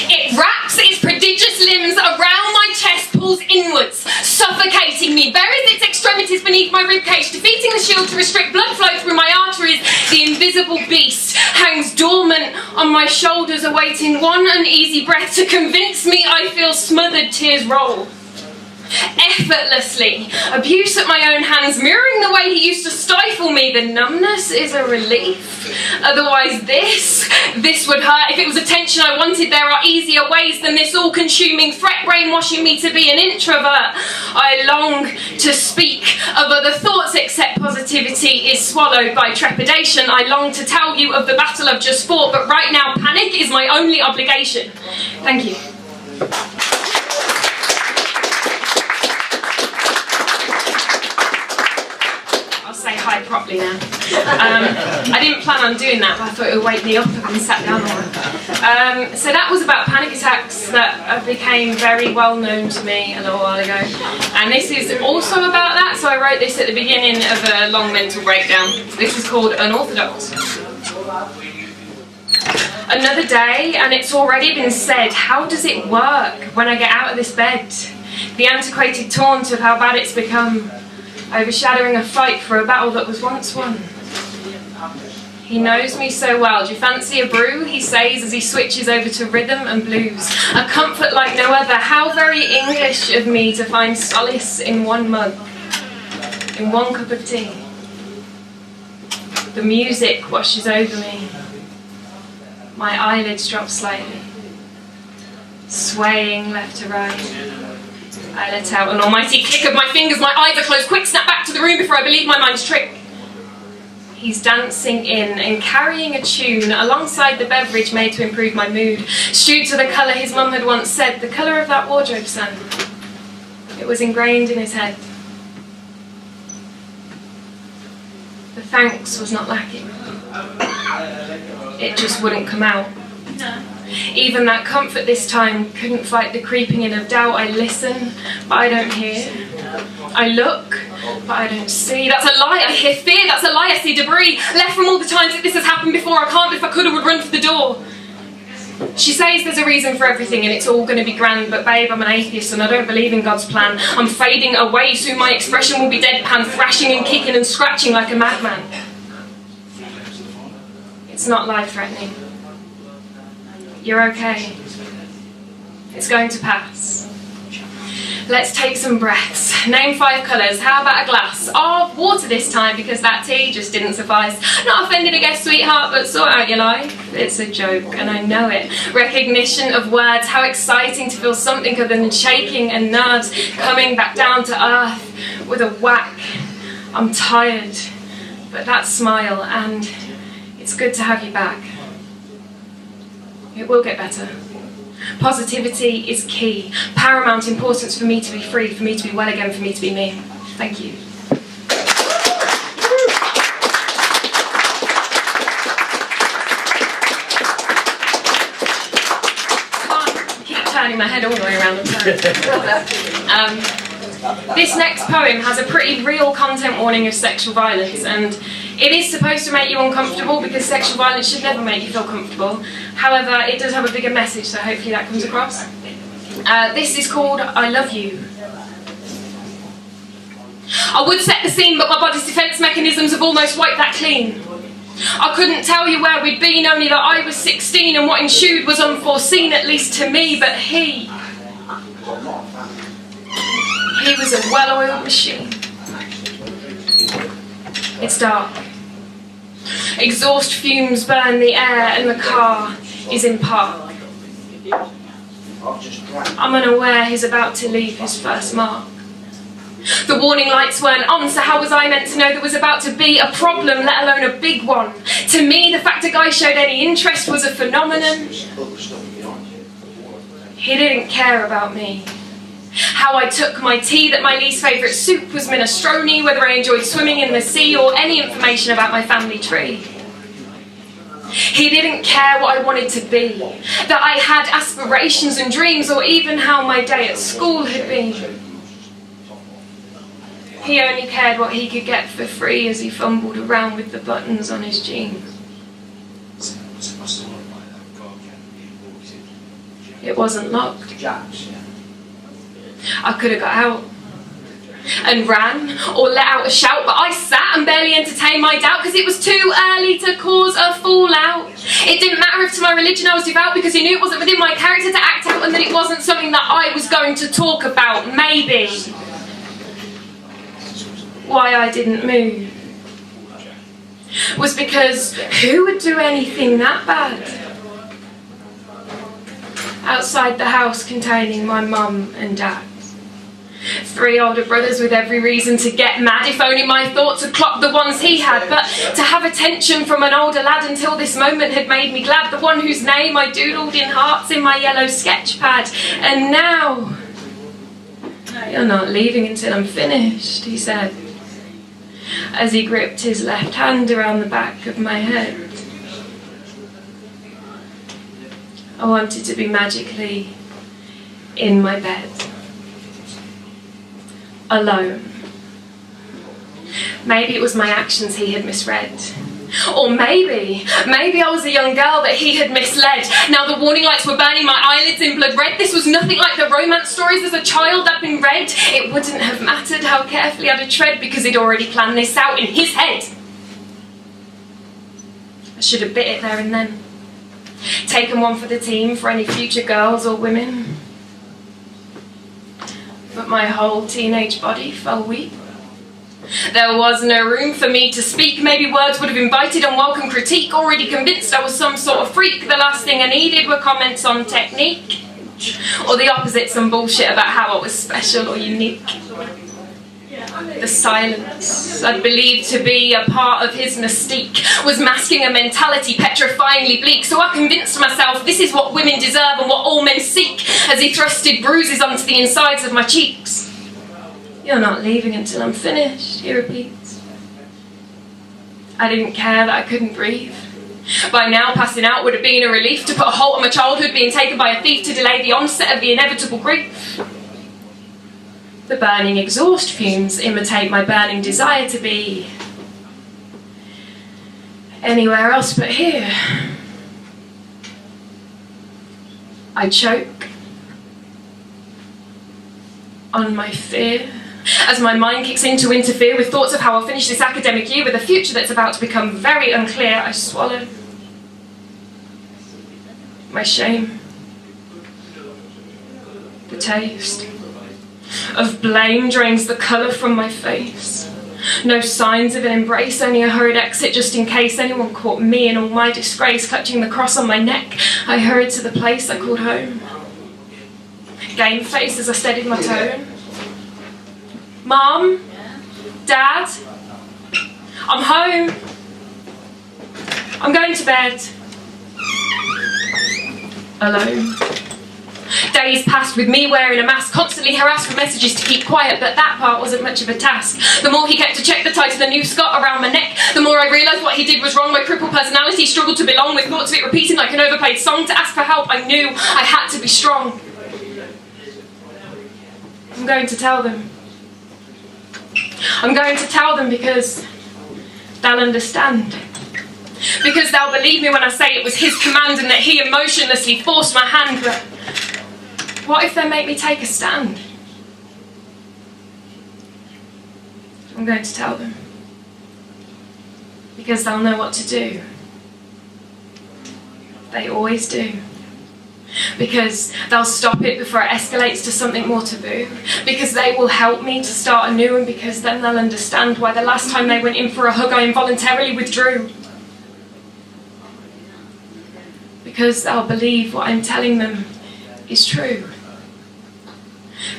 It wraps its prodigious limbs around my chest, pulls inwards, suffocating me, buries its extremities beneath my ribcage, defeating the shield to restrict blood flow through my arteries. The invisible beast hangs dormant on my shoulders, awaiting one uneasy breath to convince me I feel smothered. Tears roll effortlessly, abuse at my own hands, mirroring the way he used to stifle me. The numbness is a relief. Otherwise this would hurt. If it was attention I wanted, there are easier ways than this all-consuming threat brainwashing me to be an introvert. I long to speak of other thoughts, except positivity is swallowed by trepidation. I long to tell you of the battle I've just fought, but right now panic is my only obligation. Thank you. Say hi properly now. I didn't plan on doing that, but I thought it would wake me up and sat down there. So that was about panic attacks that became very well known to me a little while ago. And this is also about that, so I wrote this at the beginning of a long mental breakdown. This is called Unorthodox. Another day, and it's already been said, how does it work when I get out of this bed? The antiquated taunt of how bad it's become, overshadowing a fight for a battle that was once won. He knows me so well. Do you fancy a brew? He says as he switches over to rhythm and blues. A comfort like no other. How very English of me to find solace in one mug, in one cup of tea. The music washes over me. My eyelids drop slightly, swaying left to right. I let out an almighty click of my fingers. My eyes are closed. Quick, snap back to the room before I believe my mind's trick. He's dancing in and carrying a tune alongside the beverage made to improve my mood. Shoot to the colour his mum had once said. The colour of that wardrobe, son. It was ingrained in his head. The thanks was not lacking. It just wouldn't come out. No. Even that comfort this time couldn't fight the creeping in of doubt. I listen, but I don't hear. I look, but I don't see. That's a lie. I hear fear. That's a lie. I see debris, left from all the times that this has happened before. I can't, but if I could, I would run for the door. She says there's a reason for everything and it's all going to be grand, but babe, I'm an atheist and I don't believe in God's plan. I'm fading away, soon my expression will be deadpan, thrashing and kicking and scratching like a madman. It's not life-threatening. You're okay. It's going to pass. Let's take some breaths. Name 5 colours. How about a glass of water this time, because that tea just didn't suffice. Not offended, I guess, sweetheart, but sort out your life. It's a joke, and I know it. Recognition of words. How exciting to feel something other than shaking and nerves coming back down to earth with a whack. I'm tired, but that smile, and it's good to have you back. It will get better. Positivity is key. Paramount importance for me to be free, for me to be well again, for me to be me. Thank you. I keep turning my head all the way around the turn. This next poem has a pretty real content warning of sexual violence, and it is supposed to make you uncomfortable because sexual violence should never make you feel comfortable. However, it does have a bigger message, so hopefully that comes across. This is called I Love You. I would set the scene, but my body's defence mechanisms have almost wiped that clean. I couldn't tell you where we'd been, only that I was 16 and what ensued was unforeseen, at least to me, but he was a well-oiled machine. It's dark. Exhaust fumes burn the air and the car is in park. I'm unaware he's about to leave his first mark. The warning lights weren't on, so how was I meant to know there was about to be a problem, let alone a big one? To me, the fact a guy showed any interest was a phenomenon. He didn't care about me. How I took my tea, that my least favourite soup was minestrone, whether I enjoyed swimming in the sea or any information about my family tree. He didn't care what I wanted to be, that I had aspirations and dreams, or even how my day at school had been. He only cared what he could get for free as he fumbled around with the buttons on his jeans. It wasn't locked. I could have got out and ran or let out a shout, but I sat and barely entertained my doubt because it was too early to cause a fallout. It didn't matter if to my religion I was devout, because he knew it wasn't within my character to act out and that it wasn't something that I was going to talk about. Maybe why I didn't move was because who would do anything that bad outside the house containing my mum and dad? 3 older brothers with every reason to get mad, if only my thoughts had clocked the ones he had. But to have attention from an older lad until this moment had made me glad, the one whose name I doodled in hearts in my yellow sketch pad. And now, you're not leaving until I'm finished, he said, as he gripped his left hand around the back of my head. I wanted to be magically in my bed, alone. Maybe it was my actions he had misread. Or maybe I was a young girl that he had misled. Now the warning lights were burning my eyelids in blood red. This was nothing like the romance stories as a child I'd been read. It wouldn't have mattered how carefully I'd tread, because he'd already planned this out in his head. I should have bit it there and then. Taken one for the team for any future girls or women. But my whole teenage body fell weak. There was no room for me to speak. Maybe words would have invited unwelcome critique. Already convinced I was some sort of freak, the last thing I needed were comments on technique. Or the opposite, some bullshit about how I was special or unique. The silence I'd believed to be a part of his mystique was masking a mentality petrifyingly bleak. So I convinced myself this is what women deserve and what all men seek, as he thrusted bruises onto the insides of my cheeks. You're not leaving until I'm finished, he repeats. I didn't care that I couldn't breathe. By now, passing out would have been a relief, to put a halt on my childhood being taken by a thief, to delay the onset of the inevitable grief. The burning exhaust fumes imitate my burning desire to be anywhere else but here. I choke on my fear as my mind kicks in to interfere with thoughts of how I'll finish this academic year with a future that's about to become very unclear. I swallow my shame, the taste of blame drains the colour from my face. No signs of an embrace, only a hurried exit just in case anyone caught me in all my disgrace. Clutching the cross on my neck, I hurried to the place I called home. Game face as I steadied my tone. Mom? Dad? I'm home. I'm going to bed. Alone. Days passed with me wearing a mask, constantly harassed with messages to keep quiet, but that part wasn't much of a task. The more he kept to check the tight of the new Scott around my neck, the more I realised what he did was wrong. My crippled personality struggled to belong, with thoughts of it repeating like an overplayed song. To ask for help, I knew I had to be strong. I'm going to tell them. I'm going to tell them because they'll understand. Because they'll believe me when I say it was his command and that he emotionlessly forced my hand. But what if they make me take a stand? I'm going to tell them. Because they'll know what to do. They always do. Because they'll stop it before it escalates to something more taboo. Because they will help me to start anew, and because then they'll understand why the last time they went in for a hug I involuntarily withdrew. Because they'll believe what I'm telling them is true.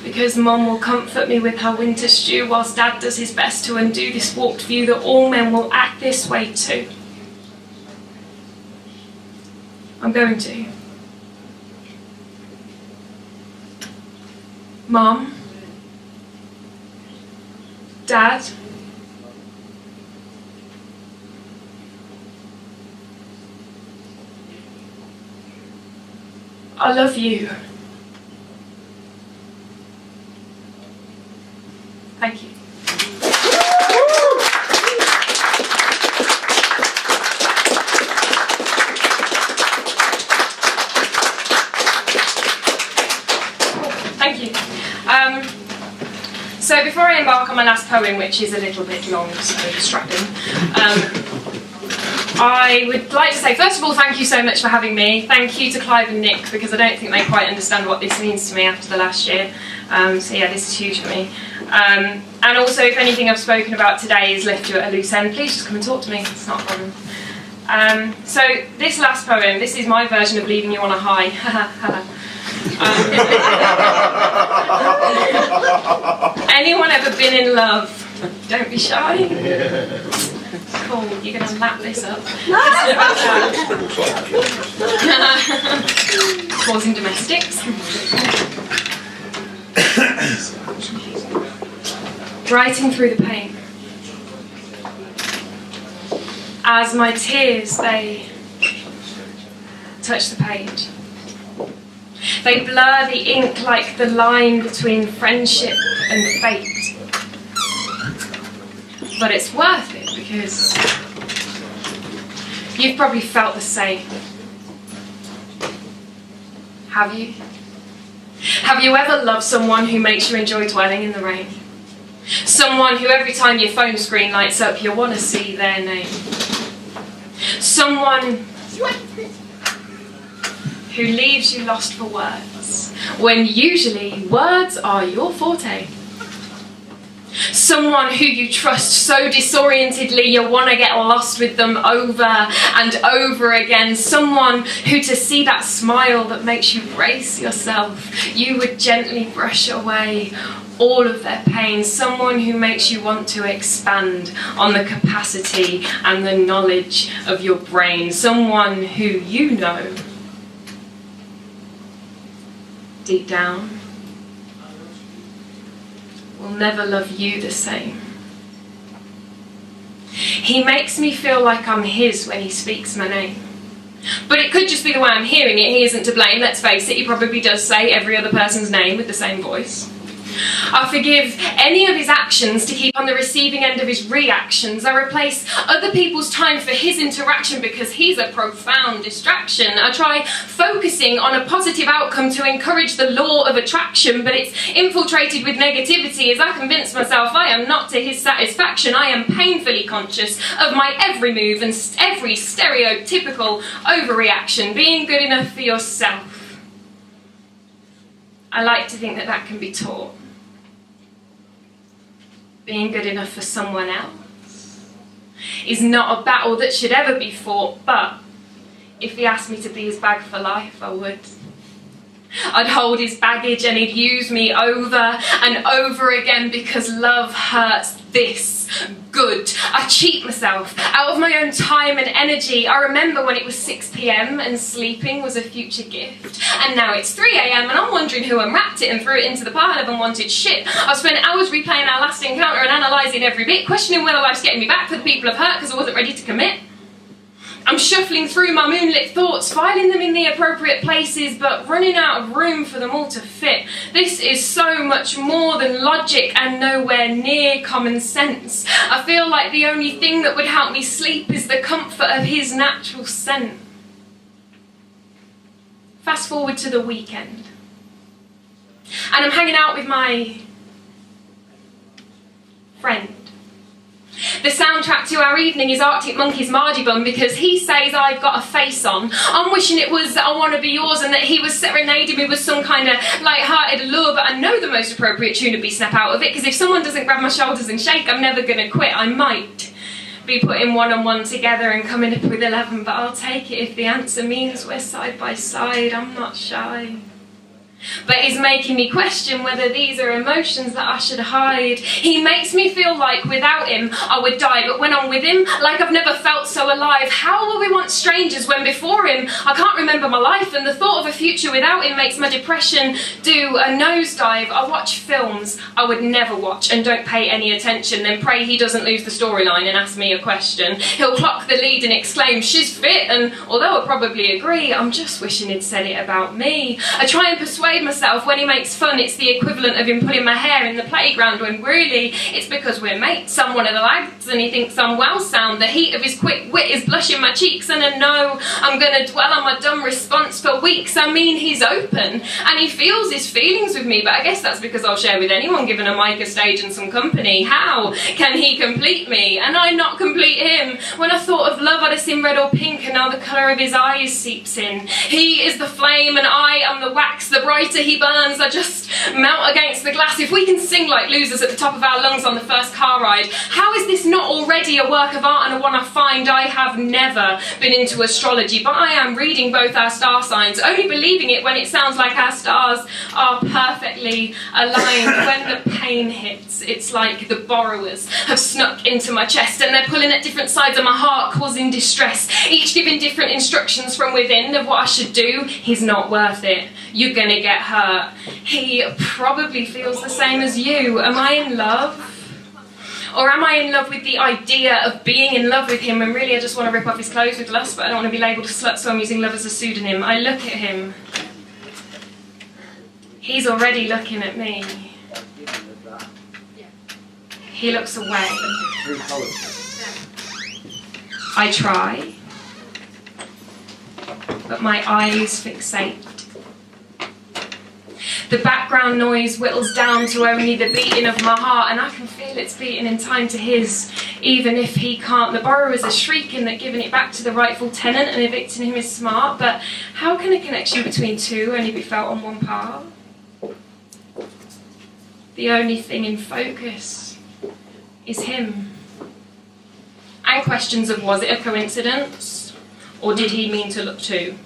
Because Mum will comfort me with her winter stew whilst Dad does his best to undo this warped view that all men will act this way too. I'm going to. Mum, Dad, I love you. Thank you. So before I embark on my last poem, which is a little bit long, so distracting, I would like to say, first of all, thank you so much for having me. Thank you to Clive and Nick, because I don't think they quite understand what this means to me after the last year. So yeah, this is huge for me. And also, if anything I've spoken about today is left you at a loose end, please just come and talk to me, it's not a problem. So this last poem, this is my version of leaving you on a high. Anyone ever been in love? Don't be shy. Cool, you're going to lap this up. Causing domestics. Writing through the pain. As my tears, they touch the page. They blur the ink like the line between friendship and fate. But it's worth it because you've probably felt the same. Have you? Have you ever loved someone who makes you enjoy dwelling in the rain? Someone who every time your phone screen lights up you want to see their name? Someone who leaves you lost for words, when usually words are your forte. Someone who you trust so disorientedly you want to get lost with them over and over again. Someone who, to see that smile that makes you brace yourself, you would gently brush away all of their pain. Someone who makes you want to expand on the capacity and the knowledge of your brain. Someone who you know deep down will never love you the same. He makes me feel like I'm his when he speaks my name. But it could just be the way I'm hearing it. He isn't to blame, let's face it. He probably does say every other person's name with the same voice. I forgive any of his actions to keep on the receiving end of his reactions. I replace other people's time for his interaction because he's a profound distraction. I try focusing on a positive outcome to encourage the law of attraction, but it's infiltrated with negativity as I convince myself I am not to his satisfaction. I am painfully conscious of my every move and every stereotypical overreaction. Being good enough for yourself, I like to think that that can be taught. Being good enough for someone else is not a battle that should ever be fought, but if he asked me to be his bag for life, I would. I'd hold his baggage and he'd use me over and over again because love hurts this good. I cheat myself out of my own time and energy. I remember when it was 6 p.m. and sleeping was a future gift, and now it's 3 a.m. and I'm wondering who unwrapped it and threw it into the pile of unwanted shit. I've spent hours replaying our last encounter and analysing every bit, questioning whether life's getting me back for the people I've hurt because I wasn't ready to commit. I'm shuffling through my moonlit thoughts, filing them in the appropriate places, but running out of room for them all to fit. This is so much more than logic and nowhere near common sense. I feel like the only thing that would help me sleep is the comfort of his natural scent. Fast forward to the weekend, and I'm hanging out with my friend. The soundtrack to our evening is Arctic Monkeys' Margie Bum because he says I've got a face on. I'm wishing it was I Want to Be Yours and that he was serenading me with some kind of light-hearted love. I know the most appropriate tune would be Snap Out of It, because if someone doesn't grab my shoulders and shake, I'm never going to quit. I might be putting one and one together and coming up with 11, but I'll take it if the answer means we're side by side. I'm not shy. But he's making me question whether these are emotions that I should hide. He makes me feel like without him I would die, but when I'm with him, like I've never felt so alive. How will we want strangers when before him I can't remember my life, and the thought of a future without him makes my depression do a nosedive. I watch films I would never watch and don't pay any attention, then pray he doesn't lose the storyline and ask me a question. He'll clock the lead and exclaim, "She's fit," and although I probably agree, I'm just wishing he'd said it about me. I try and persuade persuade myself when he makes fun it's the equivalent of him pulling my hair in the playground, when really it's because we're mates. I'm one of the lads and he thinks I'm well sound. The heat of his quick wit is blushing my cheeks, and I know I'm going to dwell on my dumb response for weeks. I mean, he's open and he feels his feelings with me, but I guess that's because I'll share with anyone given a mic, a stage and some company. How can he complete me and I not complete him? When I thought of love I'd have seen red or pink, and now the colour of his eyes seeps in. He is the flame and I am the wax. The brighter he burns I just melt against the glass. If we can sing like losers at the top of our lungs on the first car ride, how is this not already a work of art and a one I find? I have never been into astrology, but I am reading both our star signs, only believing it when it sounds like our stars are perfectly aligned. When the pain hits, it's like the borrowers have snuck into my chest and they're pulling at different sides of my heart, causing distress, each giving different instructions from within of what I should do. He's not worth it. You're gonna get hurt. He probably feels the same as you. Am I in love? Or am I in love with the idea of being in love with him when really I just want to rip off his clothes with lust, but I don't want to be labelled a slut, so I'm using love as a pseudonym. I look at him. He's already looking at me. He looks away. I try, but my eyes fixate. The background noise whittles down to only the beating of my heart, and I can feel it's beating in time to his, even if he can't. The borrowers are shrieking that giving it back to the rightful tenant and evicting him is smart, but how can a connection between two only be felt on one part? The only thing in focus is him. And questions of, was it a coincidence, or did he mean to look too?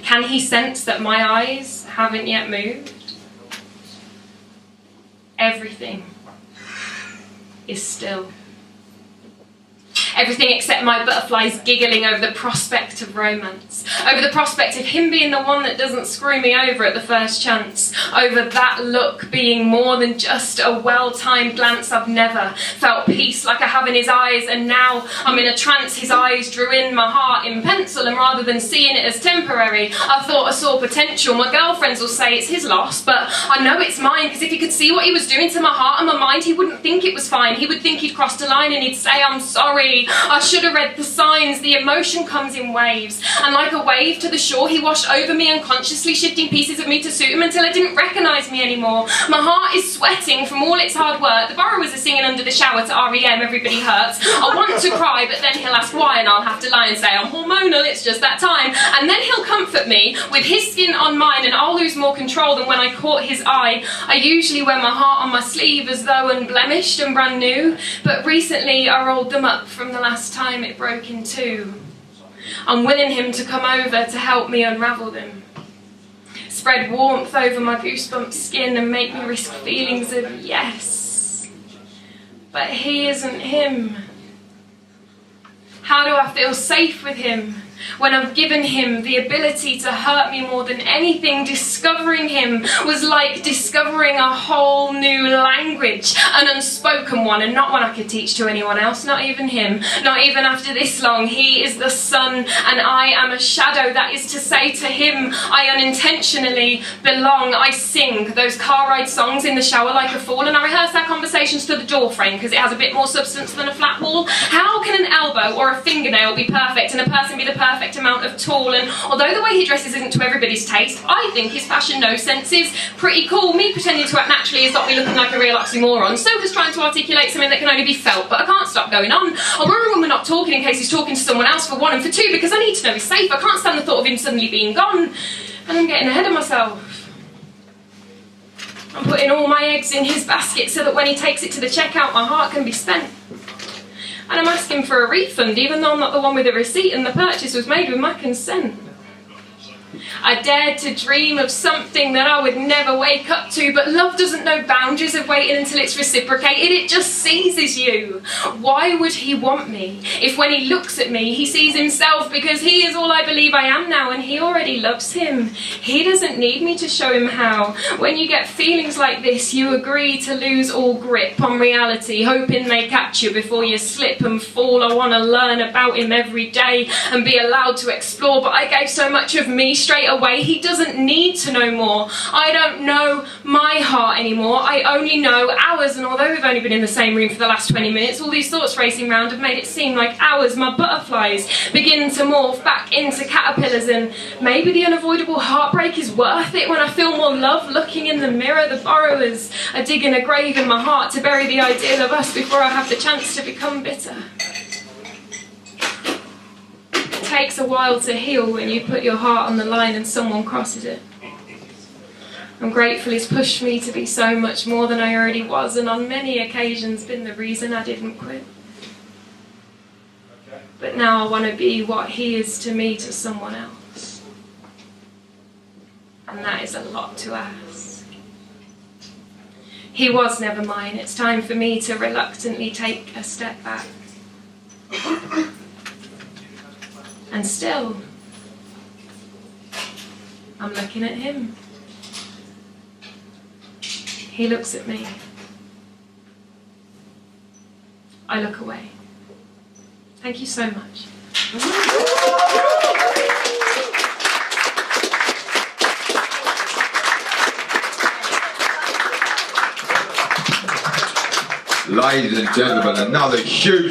Can he sense that my eyes haven't yet moved? Everything is still. Everything except my butterflies giggling over the prospect of romance, over the prospect of him being the one that doesn't screw me over at the first chance, over that look being more than just a well-timed glance. I've never felt peace like I have in his eyes, and now I'm in a trance. His eyes drew in my heart in pencil, and rather than seeing it as temporary, I thought I saw potential. My girlfriends will say it's his loss, but I know it's mine, because if he could see what he was doing to my heart and my mind, he wouldn't think it was fine. He would think he'd crossed a line and he'd say, I'm sorry, I should have read the signs. The emotion comes in waves, and like a wave to the shore, he washed over me unconsciously, shifting pieces of me to suit him until I didn't recognise me anymore. My heart is sweating from all its hard work. The borrowers are singing under the shower to REM, Everybody Hurts. I want to cry, but then he'll ask why, and I'll have to lie and say I'm hormonal, it's just that time. And then he'll comfort me with his skin on mine, and I'll lose more control than when I caught his eye. I usually wear my heart on my sleeve as though unblemished and brand new, but recently I rolled them up from the last time it broke in two. I'm willing him to come over to help me unravel them, spread warmth over my goosebump skin and make me risk feelings of yes. But he isn't him. How do I feel safe with him when I've given him the ability to hurt me more than anything? Discovering him was like discovering a whole new language, an unspoken one, and not one I could teach to anyone else, not even him, not even after this long. He is the sun and I am a shadow. That is to say, to him I unintentionally belong. I sing those car ride songs in the shower like a fool, and I rehearse our conversations to the door frame because it has a bit more substance than a flat wall. How can an elbow or a fingernail be perfect and a person be the perfect amount of tall? And although the way he dresses isn't to everybody's taste, I think his fashion no sense is pretty cool. Me pretending to act naturally has got me looking like a real oxymoron. So has trying to articulate something that can only be felt, but I can't stop going on. I worry when we're not talking in case he's talking to someone else, for one, and for two, because I need to know he's safe. I can't stand the thought of him suddenly being gone, and I'm getting ahead of myself. I'm putting all my eggs in his basket so that when he takes it to the checkout, my heart can be spent. And I'm asking for a refund, even though I'm not the one with the receipt and the purchase was made with my consent. I dared to dream of something that I would never wake up to, but love doesn't know boundaries of waiting until it's reciprocated. It just seizes you. Why would he want me if when he looks at me he sees himself? Because he is all I believe I am now, and he already loves him. He doesn't need me to show him how. When you get feelings like this, you agree to lose all grip on reality, hoping they catch you before you slip and fall. I want to learn about him every day and be allowed to explore, but I gave so much of me straight away. He doesn't need to know more. I don't know my heart anymore. I only know ours, and although we've only been in the same room for the last 20 minutes, all these thoughts racing round have made it seem like hours. My butterflies begin to morph back into caterpillars, and maybe the unavoidable heartbreak is worth it when I feel more love looking in the mirror. The borrowers are digging a grave in my heart to bury the ideal of us before I have the chance to become bitter. It takes a while to heal when you put your heart on the line and someone crosses it. I'm grateful he's pushed me to be so much more than I already was, and on many occasions been the reason I didn't quit. But now I want to be what he is to me to someone else. And that is a lot to ask. He was never mine. It's time for me to reluctantly take a step back. And still, I'm looking at him. He looks at me. I look away. Thank you so much. Ladies and gentlemen, another huge